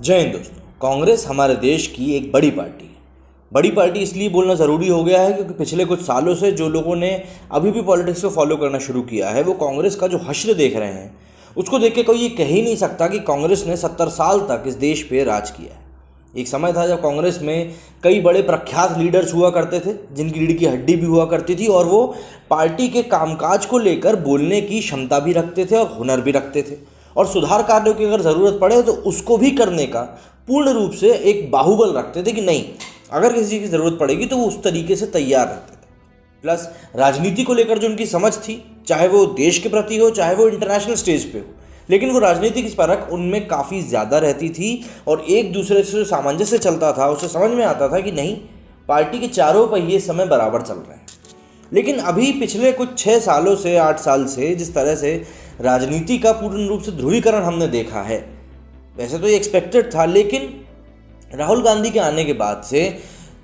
जय हिंद दोस्तों। कांग्रेस हमारे देश की एक बड़ी पार्टी है। बड़ी पार्टी इसलिए बोलना ज़रूरी हो गया है क्योंकि पिछले कुछ सालों से जो लोगों ने अभी भी पॉलिटिक्स को फॉलो करना शुरू किया है वो कांग्रेस का जो हश्र देख रहे हैं उसको देख के कोई ये कह ही नहीं सकता कि कांग्रेस ने 70 साल तक इस देश पे राज किया है। एक समय था जब कांग्रेस में कई बड़े प्रख्यात लीडर्स हुआ करते थे जिनकी रीढ़ की हड्डी भी हुआ करती थी और वो पार्टी के कामकाज को लेकर बोलने की क्षमता भी रखते थे और हुनर भी रखते थे और सुधार कार्यों की अगर ज़रूरत पड़े तो उसको भी करने का पूर्ण रूप से एक बाहुबल रखते थे कि नहीं, अगर किसी की ज़रूरत पड़ेगी तो वो उस तरीके से तैयार रहते थे। प्लस राजनीति को लेकर जो उनकी समझ थी, चाहे वो देश के प्रति हो चाहे वो इंटरनेशनल स्टेज पे हो, लेकिन वो राजनीति की परख उनमें काफ़ी ज़्यादा रहती थी और एक दूसरे से जो सामंजस्य चलता था उससे समझ में आता था कि नहीं, पार्टी के चारों पहिए इस समय बराबर चल रहे हैं। लेकिन अभी पिछले कुछ 6 सालों से 8 साल से जिस तरह से राजनीति का पूर्ण रूप से ध्रुवीकरण हमने देखा है, वैसे तो ये एक्सपेक्टेड था, लेकिन राहुल गांधी के आने के बाद से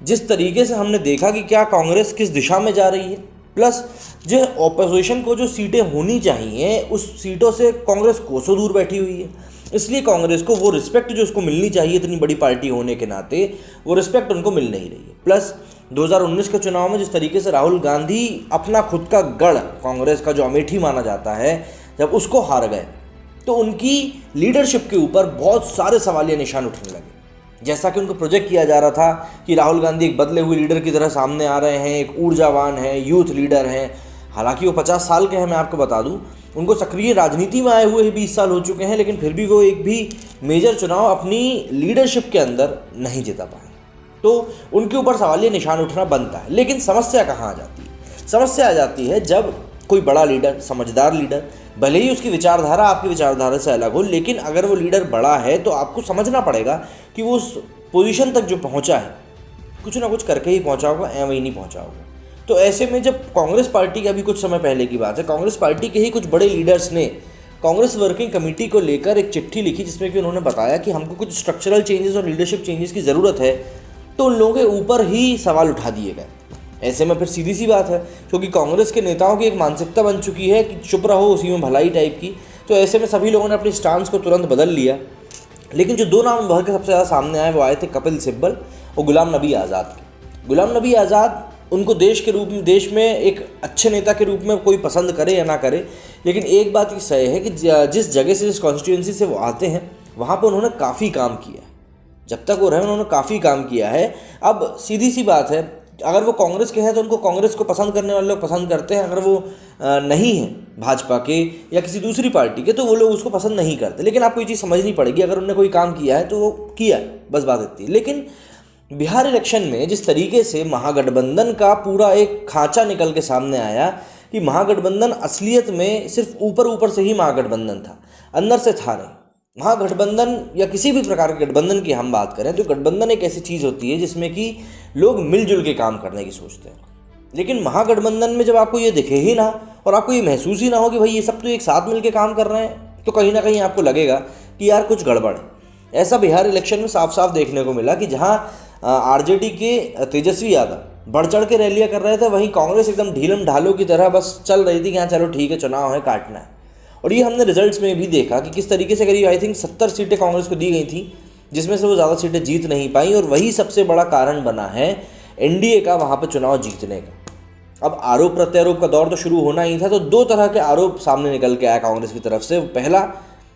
जिस तरीके से हमने देखा कि क्या कांग्रेस किस दिशा में जा रही है, प्लस जो ऑपोजिशन को जो सीटें होनी चाहिए उस सीटों से कांग्रेस कोसों दूर बैठी हुई है। इसलिए कांग्रेस को वो रिस्पेक्ट जो उसको मिलनी चाहिए इतनी बड़ी पार्टी होने के नाते, वो रिस्पेक्ट उनको मिल नहीं रही है। प्लस 2019 के चुनाव में जिस तरीके से राहुल गांधी अपना खुद का गढ़ कांग्रेस का जो अमेठी माना जाता है, जब उसको हार गए तो उनकी लीडरशिप के ऊपर बहुत सारे सवालिया निशान उठने लगे। जैसा कि उनको प्रोजेक्ट किया जा रहा था कि राहुल गांधी एक बदले हुए लीडर की तरह सामने आ रहे हैं, एक ऊर्जावान हैं, यूथ लीडर हैं। हालांकि वो 50 साल के हैं, मैं आपको बता दूं, उनको सक्रिय राजनीति में आए हुए ही 20 साल हो चुके हैं, लेकिन फिर भी वो एक भी मेजर चुनाव अपनी लीडरशिप के अंदर नहीं जीता पाए। तो उनके ऊपर सवालिया निशान उठना बनता है। लेकिन समस्या कहाँ आ जाती है? समस्या आ जाती है जब कोई बड़ा लीडर, समझदार लीडर, भले ही उसकी विचारधारा आपकी विचारधारा से अलग हो, लेकिन अगर वो लीडर बड़ा है तो आपको समझना पड़ेगा कि वो उस पोजीशन तक जो पहुंचा है कुछ ना कुछ करके ही पहुंचा होगा, एवं ही नहीं पहुंचा होगा। तो ऐसे में जब कांग्रेस पार्टी की, अभी कुछ समय पहले की बात है, कांग्रेस पार्टी के ही कुछ बड़े लीडर्स ने कांग्रेस वर्किंग कमेटी को लेकर एक चिट्ठी लिखी जिसमें कि उन्होंने बताया कि हमको कुछ स्ट्रक्चरल चेंजेस और लीडरशिप चेंजेस की ज़रूरत है, तो उन लोगों के ऊपर ही सवाल उठा दिए गए। ऐसे में फिर सीधी सी बात है, क्योंकि कांग्रेस के नेताओं की एक मानसिकता बन चुकी है कि चुप रहो उसी में भलाई टाइप की, तो ऐसे में सभी लोगों ने अपनी स्टांस को तुरंत बदल लिया। लेकिन जो 2 नाम उभर के सबसे ज़्यादा सामने आए वो आए थे कपिल सिब्बल और गुलाम नबी आज़ाद के। गुलाम नबी आज़ाद, उनको देश में एक अच्छे नेता के रूप में कोई पसंद करे या ना करे, लेकिन एक बात ये सही है कि जिस जगह से, जिस कॉन्स्टिट्यूंसी से वो आते हैं वहाँ पर उन्होंने काफ़ी काम किया है। जब तक वो रहे उन्होंने काफ़ी काम किया है। अब सीधी सी बात है, अगर वो कांग्रेस के हैं तो उनको कांग्रेस को पसंद करने वाले लोग पसंद करते हैं, अगर वो नहीं हैं भाजपा के या किसी दूसरी पार्टी के तो वो लोग उसको पसंद नहीं करते। लेकिन आपको ये चीज़ समझनी पड़ेगी, अगर उन्होंने कोई काम किया है तो वो किया है, बस बात इतनी। लेकिन बिहार इलेक्शन में जिस तरीके से महागठबंधन का पूरा एक खांचा निकल के सामने आया कि महागठबंधन असलियत में सिर्फ ऊपर ऊपर से ही महागठबंधन था, अंदर से था नहीं। महागठबंधन या किसी भी प्रकार के गठबंधन की हम बात करें तो गठबंधन एक ऐसी चीज़ होती है जिसमें कि लोग मिलजुल के काम करने की सोचते हैं। लेकिन महागठबंधन में जब आपको ये दिखे ही ना और आपको ये महसूस ही ना हो कि भाई ये सब तो एक साथ मिल के काम कर रहे हैं, तो कहीं ना कहीं आपको लगेगा कि यार कुछ गड़बड़ है। ऐसा बिहार इलेक्शन में साफ साफ देखने को मिला कि जहाँ आरजेडी के तेजस्वी यादव बढ़ चढ़ के रैलियाँ कर रहे थे, वहीं कांग्रेस एकदम ढीलम ढालों की तरह बस चल रही थी कि हाँ चलो ठीक है, चुनाव है, काटना है। और ये हमने रिजल्ट्स में भी देखा कि किस तरीके से करीब आई थिंक 70 सीटें कांग्रेस को दी गई थी, जिसमें से वो ज़्यादा सीटें जीत नहीं पाई और वही सबसे बड़ा कारण बना है एनडीए का वहाँ पर चुनाव जीतने का। अब आरोप प्रत्यारोप का दौर तो शुरू होना ही था, तो 2 तरह के आरोप सामने निकल के आया कांग्रेस की तरफ से। पहला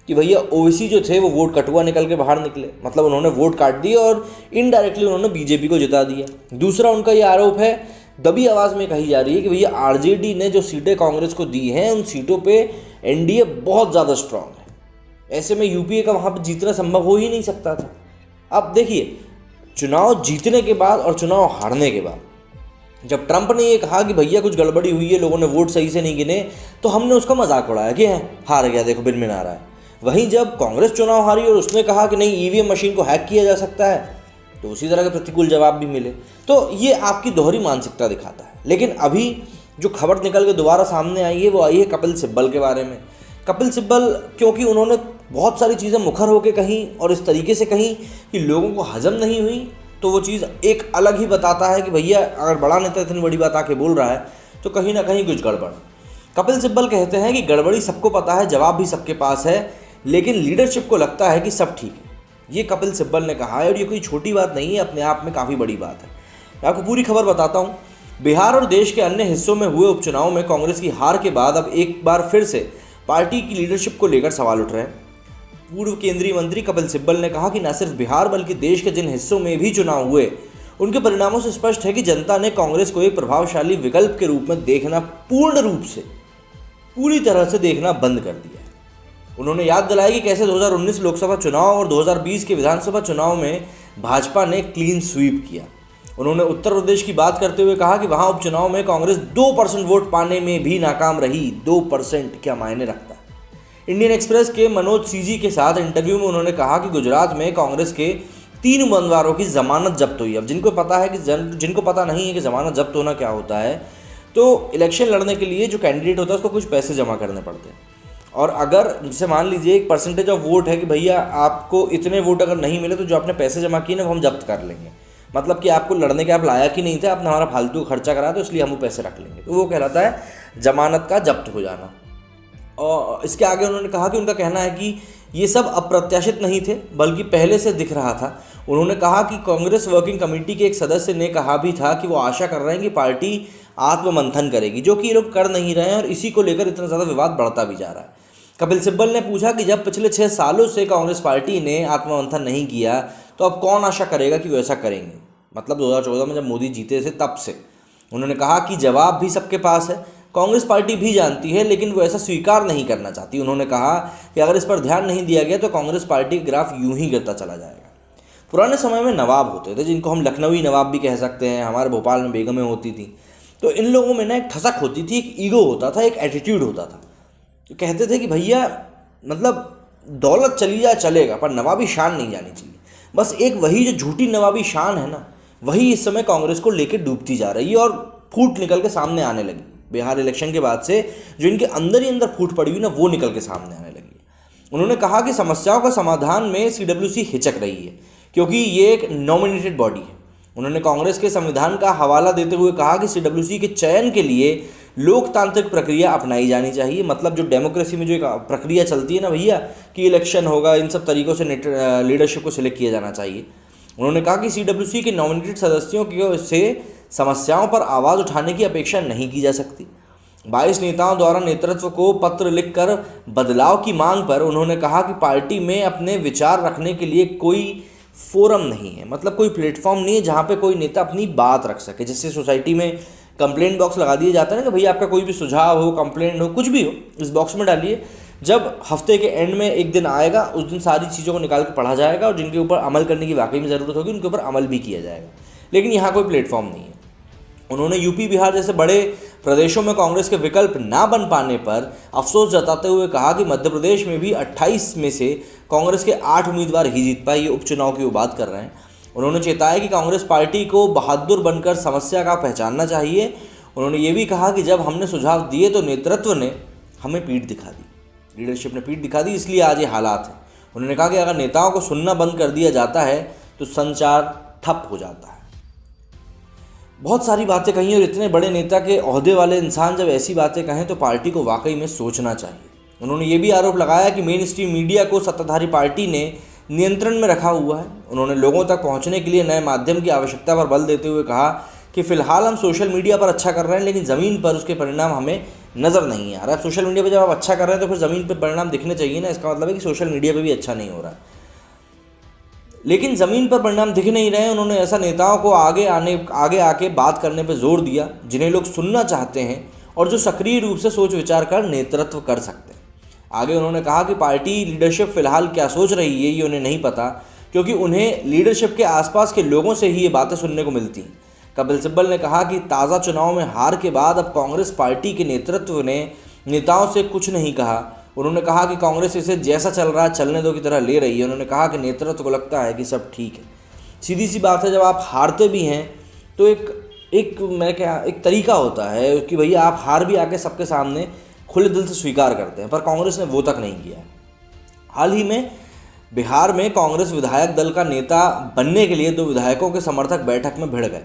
कि भैया ओवैसी जो थे वो वोट कटुआ निकल के बाहर निकले, मतलब उन्होंने वोट काट दिए और इनडायरेक्टली उन्होंने बीजेपी को जिता दिया। दूसरा उनका ये आरोप है, दबी आवाज़ में कही जा रही है कि भैया आरजेडी ने जो सीटें कांग्रेस को दी हैं उन सीटों पे एनडीए बहुत ज़्यादा स्ट्रांग है, ऐसे में यूपीए का वहाँ पर जीतना संभव हो ही नहीं सकता था। अब देखिए, चुनाव जीतने के बाद और चुनाव हारने के बाद जब ट्रंप ने ये कहा कि भैया कुछ गड़बड़ी हुई है, लोगों ने वोट सही से नहीं गिने, तो हमने उसका मजाक उड़ाया कि हार गया, देखो बिन मिन आ रहा है। वहीं जब कांग्रेस चुनाव हारी और उसने कहा कि नहीं ईवीएम मशीन को हैक किया जा सकता है, तो उसी तरह के प्रतिकूल जवाब भी मिले। तो ये आपकी दोहरी मानसिकता दिखाता है। लेकिन अभी जो खबर निकल के दोबारा सामने आई है वो आई है कपिल सिब्बल के बारे में। कपिल सिब्बल, क्योंकि उन्होंने बहुत सारी चीज़ें मुखर होकर कहीं और इस तरीके से कहीं कि लोगों को हजम नहीं हुई, तो वो चीज़ एक अलग ही बताता है कि भैया अगर बड़ा नेता इतनी बड़ी बात आके बोल रहा है तो कहीं ना कहीं कुछ गड़बड़। कपिल सिब्बल कहते हैं कि गड़बड़ी सबको पता है, जवाब भी सबके पास है, लेकिन लीडरशिप को लगता है कि सब ठीक है। ये कपिल सिब्बल ने कहा है और ये कोई छोटी बात नहीं है, अपने आप में काफ़ी बड़ी बात है। मैं आपको पूरी खबर बताता हूँ। बिहार और देश के अन्य हिस्सों में हुए उपचुनाव में कांग्रेस की हार के बाद अब एक बार फिर से पार्टी की लीडरशिप को लेकर सवाल उठ रहे हैं। पूर्व केंद्रीय मंत्री कपिल सिब्बल ने कहा कि न सिर्फ बिहार बल्कि देश के जिन हिस्सों में भी चुनाव हुए उनके परिणामों से स्पष्ट है कि जनता ने कांग्रेस को एक प्रभावशाली विकल्प के रूप में देखना पूरी तरह से देखना बंद कर दिया है। उन्होंने याद दिलाया कि कैसे 2019 लोकसभा चुनाव और 2020 के विधानसभा चुनाव में भाजपा ने क्लीन स्वीप किया। उन्होंने उत्तर प्रदेश की बात करते हुए कहा कि वहां उपचुनाव में कांग्रेस 2% वोट पाने में भी नाकाम रही। 2% क्या मायने रखता है। इंडियन एक्सप्रेस के मनोज सीजी के साथ इंटरव्यू में उन्होंने कहा कि गुजरात में कांग्रेस के 3 उम्मीदवारों की जमानत जब्त हुई। अब जिनको पता नहीं है कि जमानत जब्त होना क्या होता है, तो इलेक्शन लड़ने के लिए जो कैंडिडेट होता है उसको कुछ पैसे जमा करने पड़ते हैं, और अगर जैसे मान लीजिए एक परसेंटेज ऑफ वोट है कि भैया आपको इतने वोट अगर नहीं मिले तो जो आपने पैसे जमा किए ना वो हम जब्त कर लेंगे। मतलब कि आपको लड़ने के आप लायक ही नहीं थे, आपने हमारा फालतू खर्चा करा तो इसलिए हम वो पैसे रख लेंगे। तो वो कहलाता है जमानत का जब्त हो जाना। और इसके आगे उन्होंने कहा कि उनका कहना है कि ये सब अप्रत्याशित नहीं थे बल्कि पहले से दिख रहा था। उन्होंने कहा कि कांग्रेस वर्किंग कमेटी के एक सदस्य ने कहा भी था कि वो आशा कर रहे हैं कि पार्टी आत्ममंथन करेगी, जो कि ये लोग कर नहीं रहे हैं और इसी को लेकर इतना ज़्यादा विवाद बढ़ता भी जा रहा है। कपिल सिब्बल ने पूछा कि जब पिछले 6 सालों से कांग्रेस पार्टी ने आत्ममंथन नहीं किया तो अब कौन आशा करेगा कि वो ऐसा करेंगे। मतलब 2014 में जब मोदी जीते थे तब से। उन्होंने कहा कि जवाब भी सबके पास है, कांग्रेस पार्टी भी जानती है, लेकिन वो ऐसा स्वीकार नहीं करना चाहती। उन्होंने कहा कि अगर इस पर ध्यान नहीं दिया गया तो कांग्रेस पार्टी का ग्राफ यूं ही गिरता चला जाएगा। पुराने समय में नवाब होते थे, जिनको हम लखनवी नवाब भी कह सकते हैं, हमारे भोपाल में बेगमें होती थी। तो इन लोगों में ना एक ठसक होती थी, एक ईगो होता था, एक एटीट्यूड होता था। तो कहते थे कि भैया मतलब दौलत चली जाए चलेगा पर नवाबी शान नहीं जानी चाहिए। बस एक वही जो झूठी नवाबी शान है ना, वही इस समय कांग्रेस को लेकर डूबती जा रही है और फूट निकल के सामने आने लगी। बिहार इलेक्शन के बाद से जो इनके अंदर ही अंदर फूट पड़ी हुई ना, वो निकल के सामने आने लगी। उन्होंने कहा कि समस्याओं का समाधान में सीडब्ल्यूसी हिचक रही है क्योंकि ये एक नॉमिनेटेड बॉडी है। उन्होंने कांग्रेस के संविधान का हवाला देते हुए कहा कि सीडब्ल्यूसी के चयन के लिए लोकतांत्रिक प्रक्रिया अपनाई जानी चाहिए। मतलब जो डेमोक्रेसी में जो एक प्रक्रिया चलती है ना भैया कि इलेक्शन होगा, इन सब तरीक़ों से लीडरशिप को सिलेक्ट किया जाना चाहिए। उन्होंने कहा कि सीडब्ल्यूसी के नॉमिनेटेड सदस्यों की से समस्याओं पर आवाज़ उठाने की अपेक्षा नहीं की जा सकती। 22 नेताओं द्वारा नेतृत्व को पत्र लिखकर बदलाव की मांग पर उन्होंने कहा कि पार्टी में अपने विचार रखने के लिए कोई फोरम नहीं है, मतलब कोई प्लेटफॉर्म नहीं है जहाँ पे कोई नेता अपनी बात रख सके। जैसे सोसाइटी में कंप्लेंट बॉक्स लगा दिए जाता है ना कि भैया आपका कोई भी सुझाव हो, कंप्लेंट हो, कुछ भी हो, इस बॉक्स में डालिए। जब हफ्ते के एंड में एक दिन आएगा उस दिन सारी चीज़ों को निकाल के पढ़ा जाएगा और जिनके ऊपर अमल करने की वाकई में ज़रूरत होगी उनके ऊपर अमल भी किया जाएगा। लेकिन यहाँ कोई प्लेटफॉर्म नहीं है। उन्होंने यूपी बिहार जैसे बड़े प्रदेशों में कांग्रेस के विकल्प ना बन पाने पर अफसोस जताते हुए कहा कि मध्य प्रदेश में भी 28 में से कांग्रेस के 8 उम्मीदवार ही जीत पाए। ये उपचुनाव की वो बात कर रहे हैं। उन्होंने चेताया कि कांग्रेस पार्टी को बहादुर बनकर समस्या का पहचानना चाहिए। उन्होंने ये भी कहा कि जब हमने सुझाव दिए तो नेतृत्व ने हमें पीठ दिखा दी, लीडरशिप ने पीठ दिखा दी, इसलिए आज ये हालात हैं। उन्होंने कहा कि अगर नेताओं को सुनना बंद कर दिया जाता है तो संचार ठप हो जाता है। बहुत सारी बातें कही और इतने बड़े नेता के ओहदे वाले इंसान जब ऐसी बातें कहें तो पार्टी को वाकई में सोचना चाहिए। उन्होंने ये भी आरोप लगाया कि मेन स्ट्रीम मीडिया को सत्ताधारी पार्टी ने नियंत्रण में रखा हुआ है। उन्होंने लोगों तक पहुंचने के लिए नए माध्यम की आवश्यकता पर बल देते हुए कहा कि फ़िलहाल हम सोशल मीडिया पर अच्छा कर रहे हैं लेकिन ज़मीन पर उसके परिणाम हमें नज़र नहीं आ रहा है। सोशल मीडिया पर जब आप अच्छा कर रहे हैं तो फिर ज़मीन पर परिणाम दिखने चाहिए ना। इसका मतलब है कि सोशल मीडिया पर भी अच्छा नहीं हो रहा है, लेकिन ज़मीन पर परिणाम दिख नहीं रहे हैं। उन्होंने ऐसा नेताओं को आगे आके बात करने पर जोर दिया जिन्हें लोग सुनना चाहते हैं और जो सक्रिय रूप से सोच विचार कर नेतृत्व कर सकते हैं। आगे उन्होंने कहा कि पार्टी लीडरशिप फ़िलहाल क्या सोच रही है ये उन्हें नहीं पता क्योंकि उन्हें लीडरशिप के आसपास के लोगों से ही ये बातें सुनने को मिलती हैं। कपिल सिब्बल ने कहा कि ताज़ा चुनाव में हार के बाद अब कांग्रेस पार्टी के नेतृत्व ने नेताओं से कुछ नहीं कहा। उन्होंने कहा कि कांग्रेस इसे जैसा चल रहा है चलने दो की तरह ले रही है। उन्होंने कहा कि नेतृत्व को लगता है कि सब ठीक है। सीधी सी बात है, जब आप हारते भी हैं तो एक तरीका होता है कि भैया आप हार भी आके सबके सामने खुले दिल से स्वीकार करते हैं, पर कांग्रेस ने वो तक नहीं किया। हाल ही में बिहार में कांग्रेस विधायक दल का नेता बनने के लिए 2 विधायकों के समर्थक बैठक में भिड़ गए।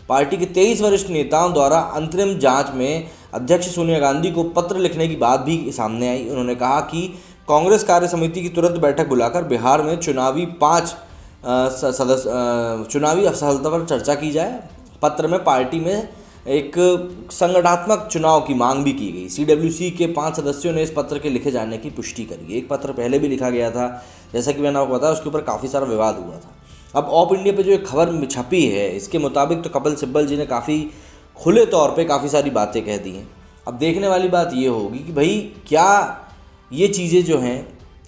पार्टी के 23 वरिष्ठ नेताओं द्वारा अंतरिम जांच में अध्यक्ष सोनिया गांधी को पत्र लिखने की बात भी सामने आई। उन्होंने कहा कि कांग्रेस कार्य समिति की तुरंत बैठक बुलाकर बिहार में चुनावी 5 चुनावी असफलता पर चर्चा की जाए। पत्र में पार्टी में एक संगठनात्मक चुनाव की मांग भी की गई। CWC के 5 सदस्यों ने इस पत्र के लिखे जाने की पुष्टि करी। एक पत्र पहले भी लिखा गया था, जैसा कि मैंने आपको बताया, उसके ऊपर काफ़ी सारा विवाद हुआ था। अब ऑप इंडिया पे जो एक खबर छपी है, इसके मुताबिक तो कपिल सिब्बल जी ने काफ़ी खुले तौर पे काफ़ी सारी बातें कह दी हैं। अब देखने वाली बात ये होगी कि भाई क्या ये चीज़ें जो हैं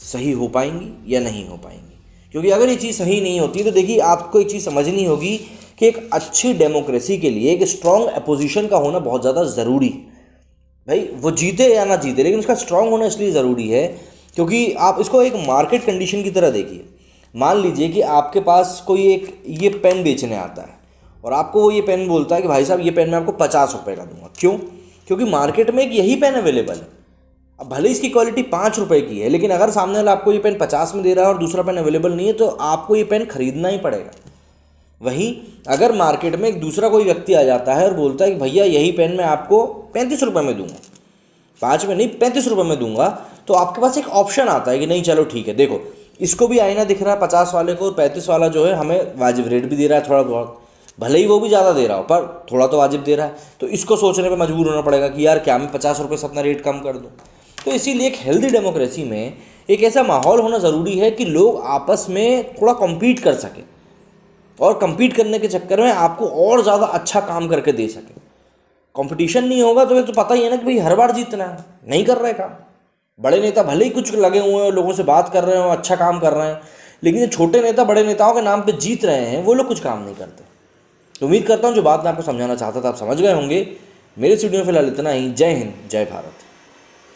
सही हो पाएंगी या नहीं हो पाएंगी। क्योंकि अगर ये चीज़ सही नहीं होती तो देखिए, आपको एक चीज़ समझनी होगी कि एक अच्छी डेमोक्रेसी के लिए एक स्ट्रॉन्ग अपोजिशन का होना बहुत ज़्यादा ज़रूरी है। भाई वो जीते या ना जीते, लेकिन उसका स्ट्रॉन्ग होना इसलिए ज़रूरी है क्योंकि आप इसको एक मार्केट कंडीशन की तरह देखिए। मान लीजिए कि आपके पास कोई एक ये पेन बेचने आता है और आपको वो ये पेन बोलता है कि भाई साहब ये पेन मैं आपको 50 रुपये का दूंगा। क्यों? क्योंकि मार्केट में एक यही पेन अवेलेबल है। अब भले इसकी क्वालिटी 5 रुपये की है, लेकिन अगर सामने वाला आपको ये पेन 50 में दे रहा है और दूसरा पेन अवेलेबल नहीं है तो आपको ये पेन खरीदना ही पड़ेगा। वहीं अगर मार्केट में एक दूसरा कोई व्यक्ति आ जाता है और बोलता है कि भैया यही पेन मैं आपको 35 रुपये में दूंगा, 5 में नहीं 35 रुपये में दूंगा, तो आपके पास एक ऑप्शन आता है कि नहीं चलो ठीक है, देखो इसको भी आईना दिख रहा है 50 वाले को, 35 वाला जो है हमें वाजिब रेट भी दे रहा है थोड़ा बहुत, भले ही वो भी ज़्यादा दे रहा हो पर थोड़ा तो वाजिब दे रहा है। तो इसको सोचने पे मजबूर होना पड़ेगा कि यार क्या मैं 50 रुपये से अपना रेट कम कर दूँ। तो इसीलिए एक हेल्दी डेमोक्रेसी में एक ऐसा माहौल होना ज़रूरी है कि लोग आपस में थोड़ा कम्पीट कर सकें और कम्पीट करने के चक्कर में आपको और ज़्यादा अच्छा काम करके दे सकें। कंपटीशन नहीं होगा तो ये तो पता ही है ना कि भाई हर बार जीतना है, नहीं कर रहे काम। बड़े नेता भले ही कुछ लगे हुए हैं, लोगों से बात कर रहे हो, अच्छा काम कर रहे हैं, लेकिन ये छोटे नेता बड़े नेताओं के नाम पे जीत रहे हैं, वो लोग कुछ काम नहीं करते। तो उम्मीद करता हूँ जो बात मैं आपको समझाना चाहता था आप समझ गए होंगे। मेरे स्टूडियो में फिलहाल इतना ही। जय हिंद, जय भारत।